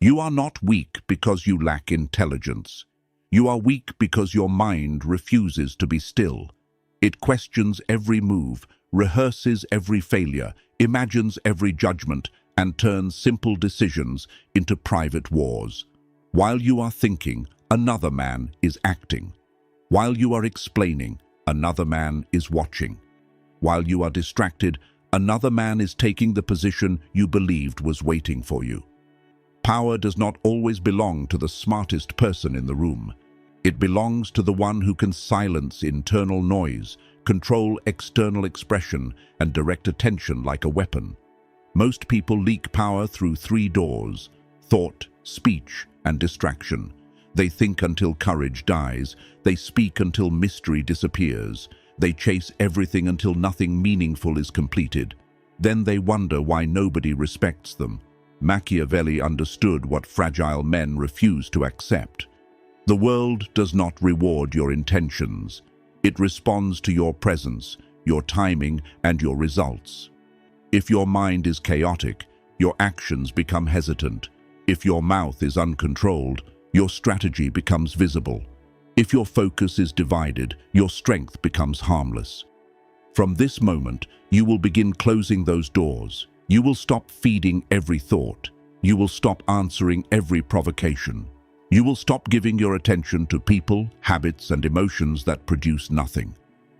You are not weak because you lack intelligence. You are weak because your mind refuses to be still. It questions every move, rehearses every failure, imagines every judgment, and turns simple decisions into private wars. While you are thinking, another man is acting. While you are explaining, another man is watching. While you are distracted, another man is taking the position you believed was waiting for you. Power does not always belong to the smartest person in the room. It belongs to the one who can silence internal noise, control external expression, and direct attention like a weapon. Most people leak power through 3 doors: thought, speech, and distraction. They think until courage dies. They speak until mystery disappears. They chase everything until nothing meaningful is completed. Then they wonder why nobody respects them. Machiavelli understood what fragile men refuse to accept. The world does not reward your intentions. It responds to your presence, your timing, and your results. If your mind is chaotic, your actions become hesitant. If your mouth is uncontrolled, your strategy becomes visible. If your focus is divided, your strength becomes harmless. From this moment, you will begin closing those doors. You will stop feeding every thought. You will stop answering every provocation. You will stop giving your attention to people, habits, and emotions that produce nothing.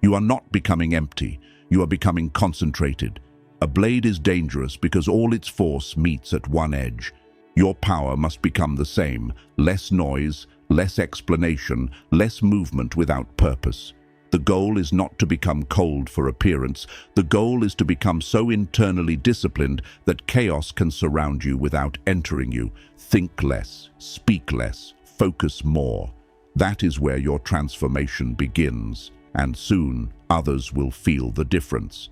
You are not becoming empty. You are becoming concentrated. A blade is dangerous because all its force meets at one edge. Your power must become the same: less noise, less explanation, less movement without purpose. The goal is not to become cold for appearance. The goal is to become so internally disciplined that chaos can surround you without entering you. Think less, speak less, focus more. That is where your transformation begins, and soon others will feel the difference.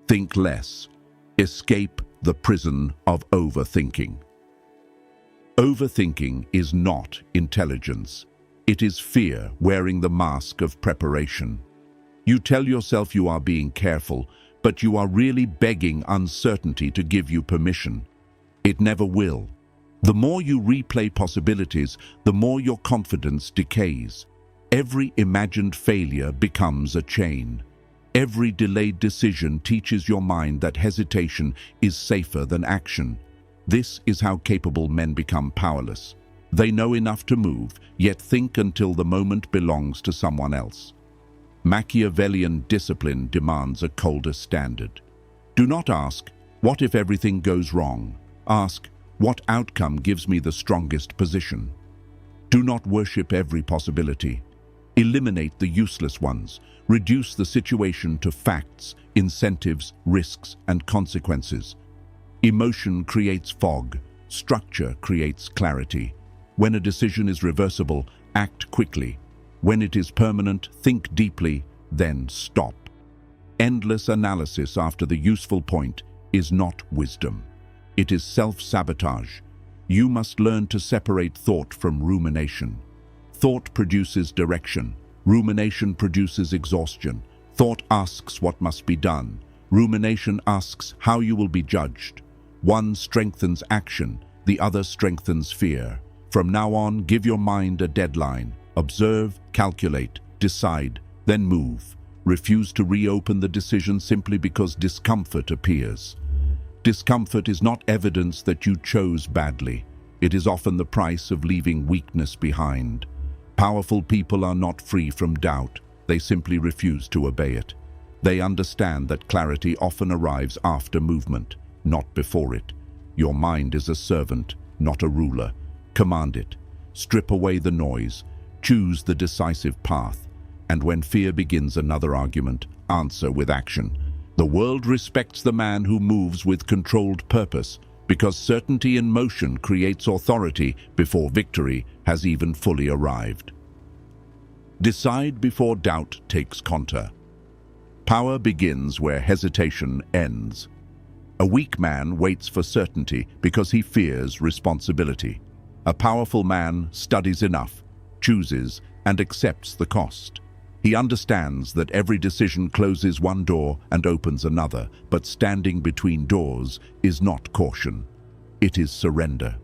Think less. Escape the prison of overthinking. Overthinking is not intelligence. It is fear wearing the mask of preparation. You tell yourself you are being careful, but you are really begging uncertainty to give you permission. It never will. The more you replay possibilities, the more your confidence decays. Every imagined failure becomes a chain. Every delayed decision teaches your mind that hesitation is safer than action. This is how capable men become powerless. They know enough to move, yet think until the moment belongs to someone else. Machiavellian discipline demands a colder standard. Do not ask, "What if everything goes wrong?" Ask, "What outcome gives me the strongest position?" Do not worship every possibility. Eliminate the useless ones. Reduce the situation to facts, incentives, risks, and consequences. Emotion creates fog. Structure creates clarity. When a decision is reversible, act quickly. When it is permanent, think deeply, then stop. Endless analysis after the useful point is not wisdom. It is self-sabotage. You must learn to separate thought from rumination. Thought produces direction. Rumination produces exhaustion. Thought asks what must be done. Rumination asks how you will be judged. One strengthens action, the other strengthens fear. From now on, give your mind a deadline. Observe, calculate, decide, then move. Refuse to reopen the decision simply because discomfort appears. Discomfort is not evidence that you chose badly. It is often the price of leaving weakness behind. Powerful people are not free from doubt. They simply refuse to obey it. They understand that clarity often arrives after movement, not before it. Your mind is a servant, not a ruler. Command it. Strip away the noise. Choose the decisive path. And when fear begins another argument, answer with action. The world respects the man who moves with controlled purpose, because certainty in motion creates authority before victory has even fully arrived. Decide before doubt takes contour. Power begins where hesitation ends. A weak man waits for certainty because he fears responsibility. A powerful man studies enough, chooses, and accepts the cost. He understands that every decision closes one door and opens another, but standing between doors is not caution. It is surrender.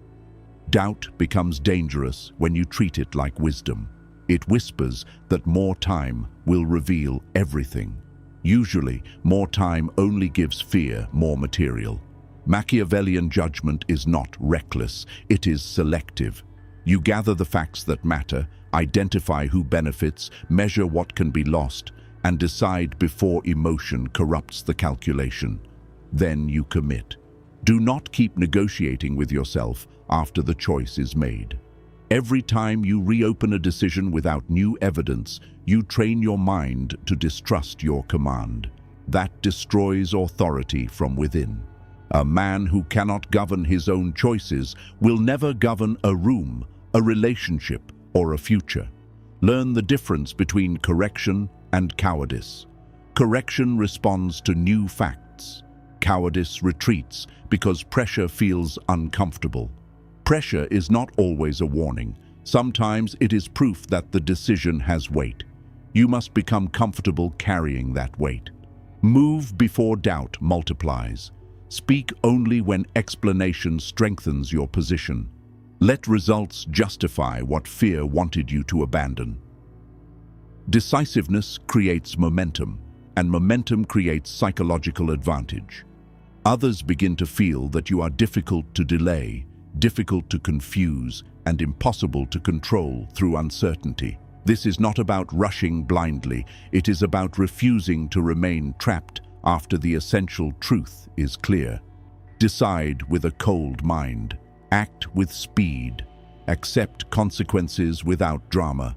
Doubt becomes dangerous when you treat it like wisdom. It whispers that more time will reveal everything. Usually, more time only gives fear more material. Machiavellian judgment is not reckless, it is selective. You gather the facts that matter, identify who benefits, measure what can be lost, and decide before emotion corrupts the calculation. Then you commit. Do not keep negotiating with yourself after the choice is made. Every time you reopen a decision without new evidence, you train your mind to distrust your command. That destroys authority from within. A man who cannot govern his own choices will never govern a room, a relationship, or a future. Learn the difference between correction and cowardice. Correction responds to new facts. Cowardice retreats because pressure feels uncomfortable. Pressure is not always a warning. Sometimes it is proof that the decision has weight. You must become comfortable carrying that weight. Move before doubt multiplies. Speak only when explanation strengthens your position. Let results justify what fear wanted you to abandon. Decisiveness creates momentum, and momentum creates psychological advantage. Others begin to feel that you are difficult to delay, difficult to confuse, and impossible to control through uncertainty. This is not about rushing blindly, it is about refusing to remain trapped after the essential truth is clear. Decide with a cold mind. Act with speed. Accept consequences without drama.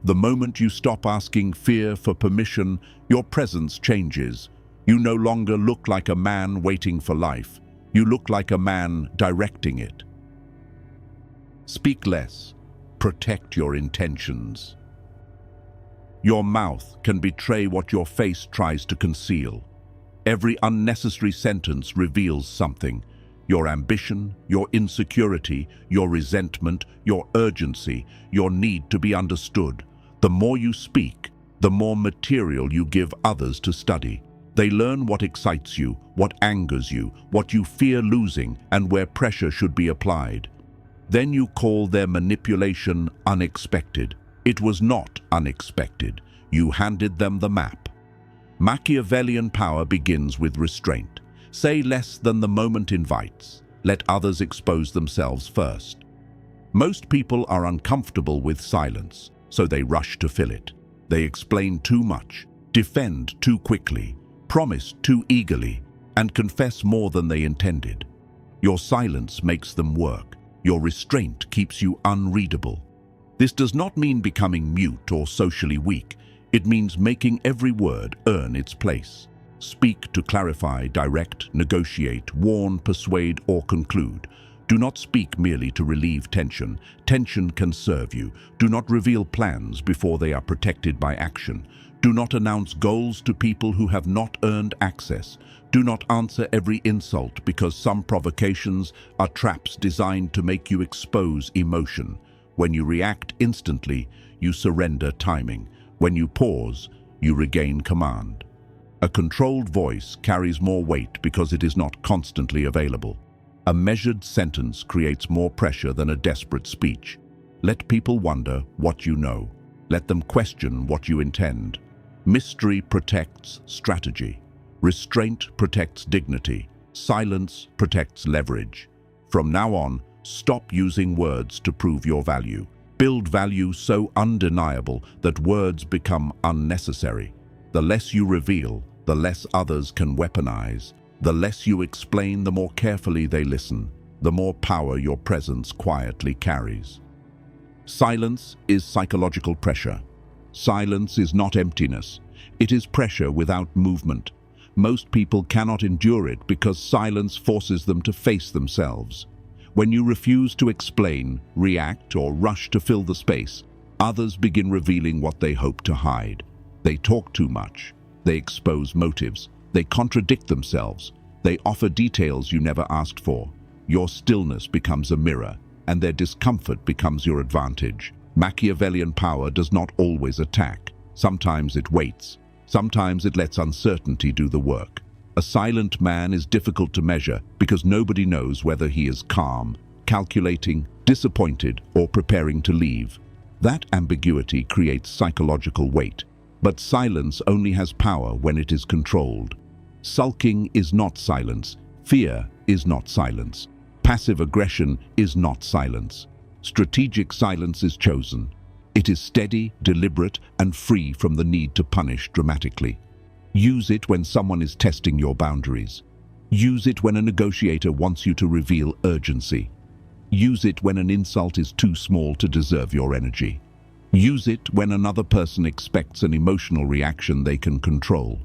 The moment you stop asking fear for permission, your presence changes. You no longer look like a man waiting for life. You look like a man directing it. Speak less. Protect your intentions. Your mouth can betray what your face tries to conceal. Every unnecessary sentence reveals something. Your ambition, your insecurity, your resentment, your urgency, your need to be understood. The more you speak, the more material you give others to study. They learn what excites you, what angers you, what you fear losing, and where pressure should be applied. Then you call their manipulation unexpected. It was not unexpected. You handed them the map. Machiavellian power begins with restraint. Say less than the moment invites. Let others expose themselves first. Most people are uncomfortable with silence, so they rush to fill it. They explain too much, defend too quickly, promise too eagerly, and confess more than they intended. Your silence makes them work. Your restraint keeps you unreadable. This does not mean becoming mute or socially weak. It means making every word earn its place. Speak to clarify, direct, negotiate, warn, persuade, or conclude. Do not speak merely to relieve tension. Tension can serve you. Do not reveal plans before they are protected by action. Do not announce goals to people who have not earned access. Do not answer every insult because some provocations are traps designed to make you expose emotion. When you react instantly, you surrender timing. When you pause, you regain command. A controlled voice carries more weight because it is not constantly available. A measured sentence creates more pressure than a desperate speech. Let people wonder what you know. Let them question what you intend. Mystery protects strategy. Restraint protects dignity. Silence protects leverage. From now on, stop using words to prove your value. Build value so undeniable that words become unnecessary. The less you reveal, the less others can weaponize. The less you explain, the more carefully they listen. The more power your presence quietly carries. Silence is psychological pressure. Silence is not emptiness. It is pressure without movement. Most people cannot endure it because silence forces them to face themselves. When you refuse to explain, react, or rush to fill the space, others begin revealing what they hope to hide. They talk too much. They expose motives. They contradict themselves. They offer details you never asked for. Your stillness becomes a mirror, and their discomfort becomes your advantage. Machiavellian power does not always attack. Sometimes it waits. Sometimes it lets uncertainty do the work. A silent man is difficult to measure because nobody knows whether he is calm, calculating, disappointed, or preparing to leave. That ambiguity creates psychological weight, but silence only has power when it is controlled. Sulking is not silence. Fear is not silence. Passive aggression is not silence. Strategic silence is chosen. It is steady, deliberate, and free from the need to punish dramatically. Use it when someone is testing your boundaries. Use it when a negotiator wants you to reveal urgency. Use it when an insult is too small to deserve your energy. Use it when another person expects an emotional reaction they can control.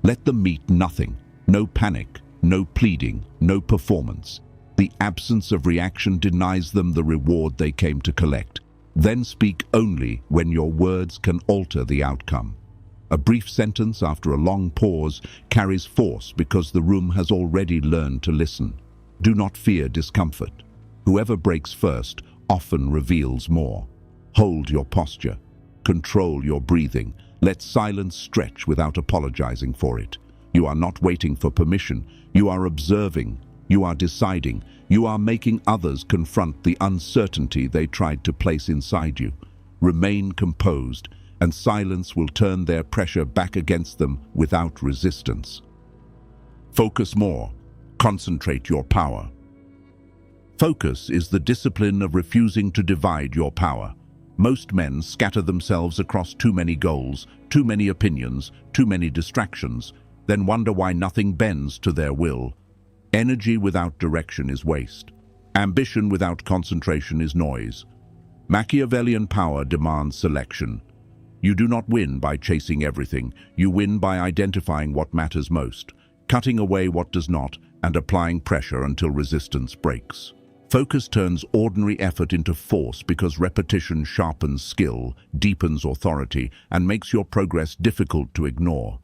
Let them meet nothing. No panic, no pleading, no performance. The absence of reaction denies them the reward they came to collect. Then speak only when your words can alter the outcome. A brief sentence after a long pause carries force because the room has already learned to listen. Do not fear discomfort. Whoever breaks first often reveals more. Hold your posture. Control your breathing. Let silence stretch without apologizing for it. You are not waiting for permission. You are observing. You are deciding. You are making others confront the uncertainty they tried to place inside you. Remain composed, and silence will turn their pressure back against them without resistance. Focus more. Concentrate your power. Focus is the discipline of refusing to divide your power. Most men scatter themselves across too many goals, too many opinions, too many distractions, then wonder why nothing bends to their will. Energy without direction is waste. Ambition without concentration is noise. Machiavellian power demands selection. You do not win by chasing everything. You win by identifying what matters most, cutting away what does not, and applying pressure until resistance breaks. Focus turns ordinary effort into force because repetition sharpens skill, deepens authority, and makes your progress difficult to ignore.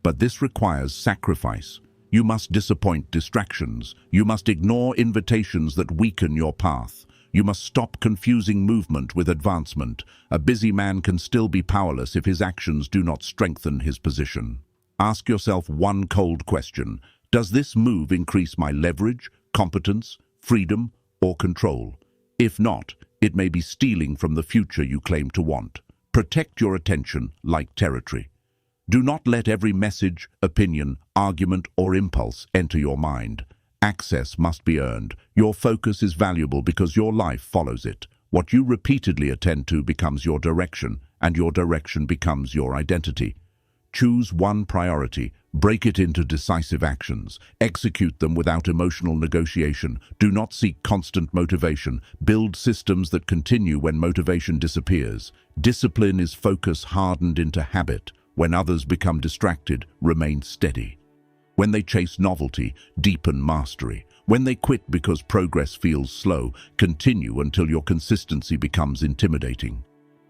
But this requires sacrifice. You must disappoint distractions. You must ignore invitations that weaken your path. You must stop confusing movement with advancement. A busy man can still be powerless if his actions do not strengthen his position. Ask yourself one cold question. Does this move increase my leverage, competence, freedom, or control? If not, it may be stealing from the future you claim to want. Protect your attention like territory. Do not let every message, opinion, argument, or impulse enter your mind. Access must be earned. Your focus is valuable because your life follows it. What you repeatedly attend to becomes your direction, and your direction becomes your identity. Choose one priority, break it into decisive actions, execute them without emotional negotiation. Do not seek constant motivation. Build systems that continue when motivation disappears. Discipline is focus hardened into habit. When others become distracted, remain steady. When they chase novelty, deepen mastery. When they quit because progress feels slow, continue until your consistency becomes intimidating.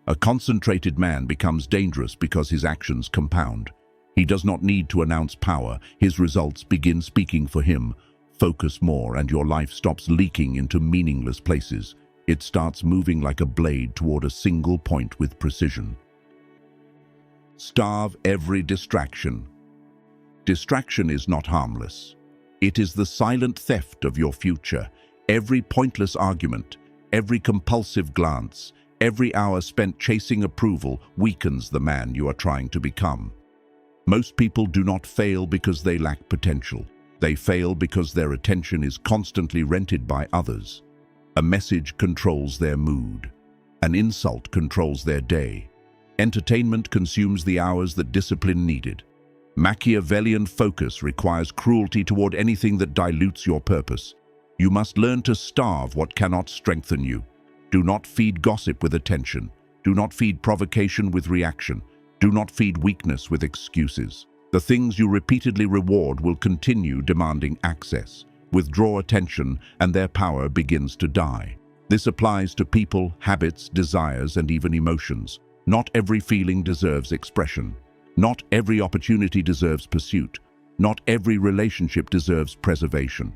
A concentrated man becomes dangerous because his actions compound. He does not need to announce power. His results begin speaking for him. Focus more and your life stops leaking into meaningless places. It starts moving like a blade toward a single point with precision. Starve every distraction. Distraction is not harmless. It is the silent theft of your future. Every pointless argument, every compulsive glance, every hour spent chasing approval weakens the man you are trying to become. Most people do not fail because they lack potential. They fail because their attention is constantly rented by others. A message controls their mood. An insult controls their day. Entertainment consumes the hours that discipline needed. Machiavellian focus requires cruelty toward anything that dilutes your purpose. You must learn to starve what cannot strengthen you. Do not feed gossip with attention. Do not feed provocation with reaction. Do not feed weakness with excuses. The things you repeatedly reward will continue demanding access. Withdraw attention, and their power begins to die. This applies to people, habits, desires, and even emotions. Not every feeling deserves expression. Not every opportunity deserves pursuit. Not every relationship deserves preservation.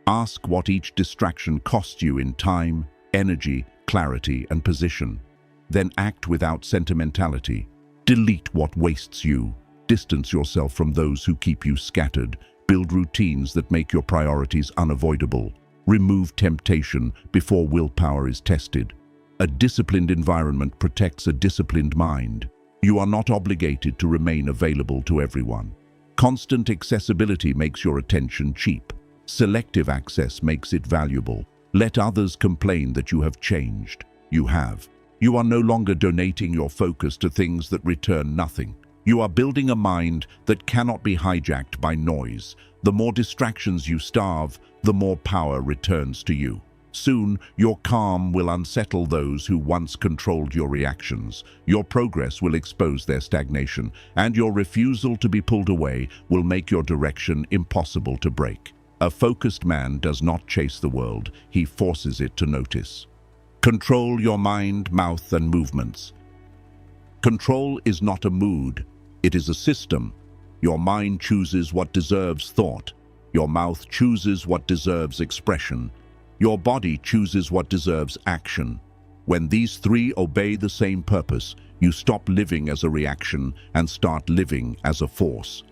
Ask what each distraction costs you in time, energy, clarity, and position. Then act without sentimentality. Delete what wastes you. Distance yourself from those who keep you scattered. Build routines that make your priorities unavoidable. remove temptation before willpower is tested. A disciplined environment protects a disciplined mind. You are not obligated to remain available to everyone. Constant accessibility makes your attention cheap. Selective access makes it valuable. Let others complain that you have changed. You have. You are no longer donating your focus to things that return nothing. You are building a mind that cannot be hijacked by noise. The more distractions you starve, the more power returns to you. Soon, your calm will unsettle those who once controlled your reactions. Your progress will expose their stagnation, and your refusal to be pulled away will make your direction impossible to break. A focused man does not chase the world, he forces it to notice. Control your mind, mouth, and movements. Control is not a mood, it is a system. Your mind chooses what deserves thought. Your mouth chooses what deserves expression. Your body chooses what deserves action. When these three obey the same purpose, you stop living as a reaction and start living as a force.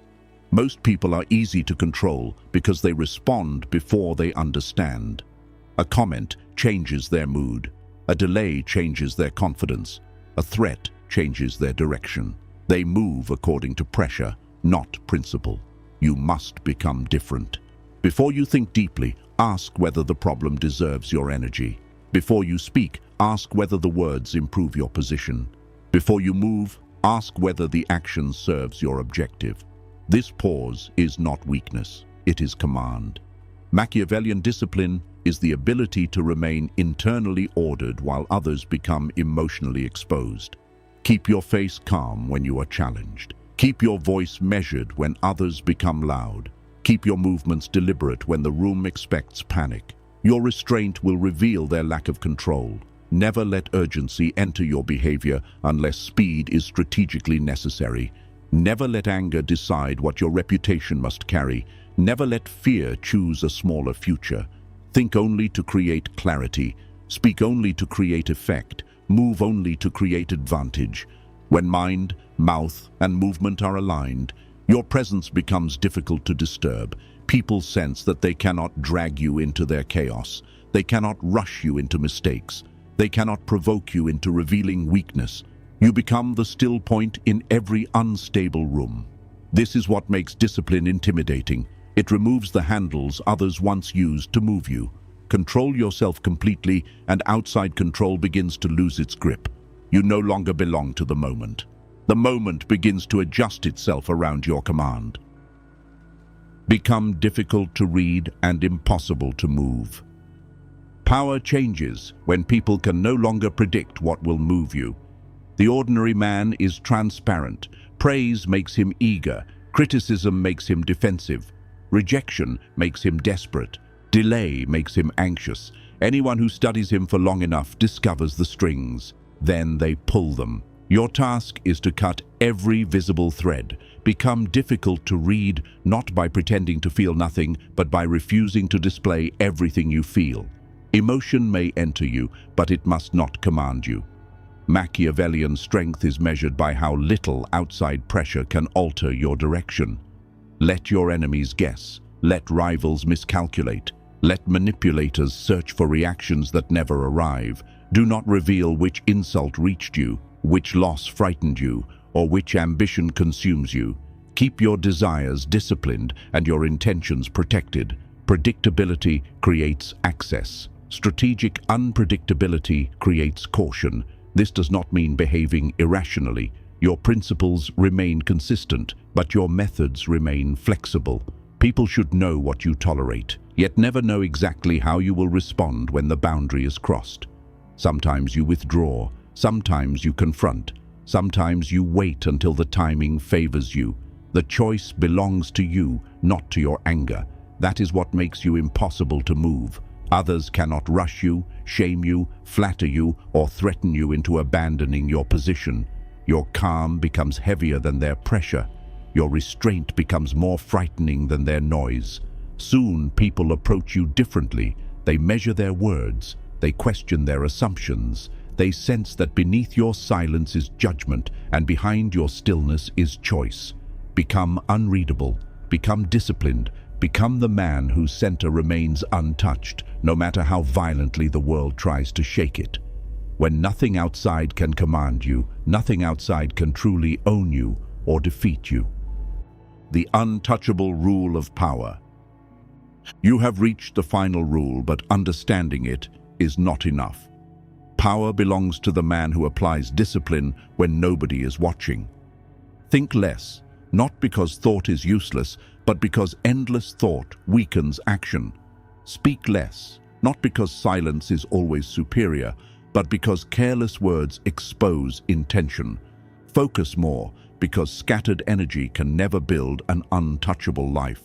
Most people are easy to control because they respond before they understand. A comment changes their mood. A delay changes their confidence. A threat changes their direction. They move according to pressure, not principle. You must become different. Before you think deeply, ask whether the problem deserves your energy. Before you speak, ask whether the words improve your position. Before you move, ask whether the action serves your objective. This pause is not weakness, it is command. Machiavellian discipline is the ability to remain internally ordered while others become emotionally exposed. Keep your face calm when you are challenged. Keep your voice measured when others become loud. Keep your movements deliberate when the room expects panic. Your restraint will reveal their lack of control. Never let urgency enter your behavior unless speed is strategically necessary. Never let anger decide what your reputation must carry. Never let fear choose a smaller future. Think only to create clarity. Speak only to create effect. Move only to create advantage. When mind, mouth, and movement are aligned, your presence becomes difficult to disturb. People sense that they cannot drag you into their chaos. They cannot rush you into mistakes. They cannot provoke you into revealing weakness. You become the still point in every unstable room. This is what makes discipline intimidating. It removes the handles others once used to move you. Control yourself completely, and outside control begins to lose its grip. You no longer belong to the moment. The moment begins to adjust itself around your command. Become difficult to read and impossible to move. Power changes when people can no longer predict what will move you. The ordinary man is transparent. Praise makes him eager. Criticism makes him defensive. Rejection makes him desperate. Delay makes him anxious. Anyone who studies him for long enough discovers the strings. Then they pull them. Your task is to cut every visible thread. Become difficult to read, not by pretending to feel nothing, but by refusing to display everything you feel. Emotion may enter you, but it must not command you. Machiavellian strength is measured by how little outside pressure can alter your direction. Let your enemies guess. Let rivals miscalculate. Let manipulators search for reactions that never arrive. Do not reveal which insult reached you, which loss frightened you, or which ambition consumes you. Keep your desires disciplined and your intentions protected. Predictability creates access. Strategic unpredictability creates caution. This does not mean behaving irrationally. Your principles remain consistent, but your methods remain flexible. People should know what you tolerate, yet never know exactly how you will respond when the boundary is crossed. Sometimes you withdraw, sometimes you confront, sometimes you wait until the timing favors you. The choice belongs to you, not to your anger. That is what makes you impossible to move. Others cannot rush you, shame you, flatter you, or threaten you into abandoning your position. Your calm becomes heavier than their pressure. Your restraint becomes more frightening than their noise. Soon people approach you differently. They measure their words. They question their assumptions. They sense that beneath your silence is judgment, and behind your stillness is choice. Become unreadable. Become disciplined. Become the man whose center remains untouched, no matter how violently the world tries to shake it. When nothing outside can command you, nothing outside can truly own you or defeat you. The untouchable rule of power. You have reached the final rule, but understanding it is not enough. Power belongs to the man who applies discipline when nobody is watching. Think less, not because thought is useless, but because endless thought weakens action. Speak less, not because silence is always superior, but because careless words expose intention. Focus more, because scattered energy can never build an untouchable life.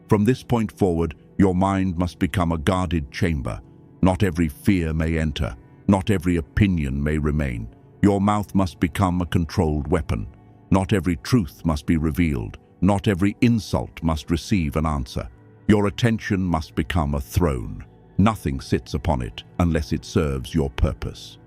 From this point forward, your mind must become a guarded chamber. Not every fear may enter. Not every opinion may remain. Your mouth must become a controlled weapon. Not every truth must be revealed. Not every insult must receive an answer. Your attention must become a throne. Nothing sits upon it unless it serves your purpose.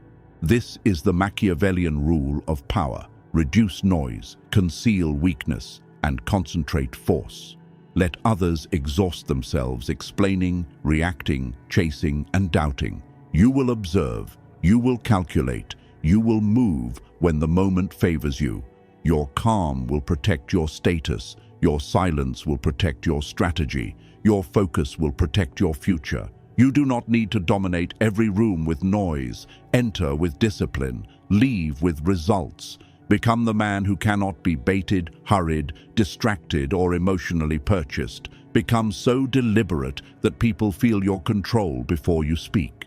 This is the Machiavellian rule of power. Reduce noise, conceal weakness, and concentrate force. Let others exhaust themselves explaining, reacting, chasing, and doubting. You will observe, you will calculate, you will move when the moment favors you. Your calm will protect your status, your silence will protect your strategy, your focus will protect your future. You do not need to dominate every room with noise. Enter with discipline, leave with results. Become the man who cannot be baited, hurried, distracted, or emotionally purchased. Become so deliberate that people feel your control before you speak.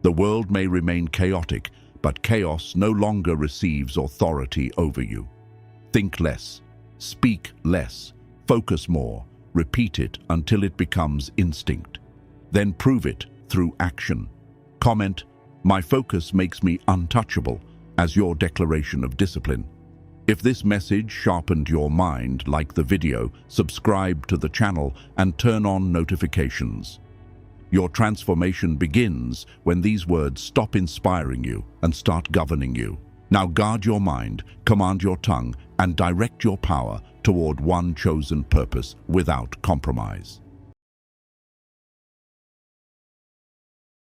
The world may remain chaotic, but chaos no longer receives authority over you. Think less, speak less, focus more, repeat it until it becomes instinct. Then prove it through action. Comment, "My focus makes me untouchable," as your declaration of discipline. If this message sharpened your mind, like the video, subscribe to the channel and turn on notifications. Your transformation begins when these words stop inspiring you and start governing you. Now guard your mind, command your tongue, and direct your power toward one chosen purpose without compromise.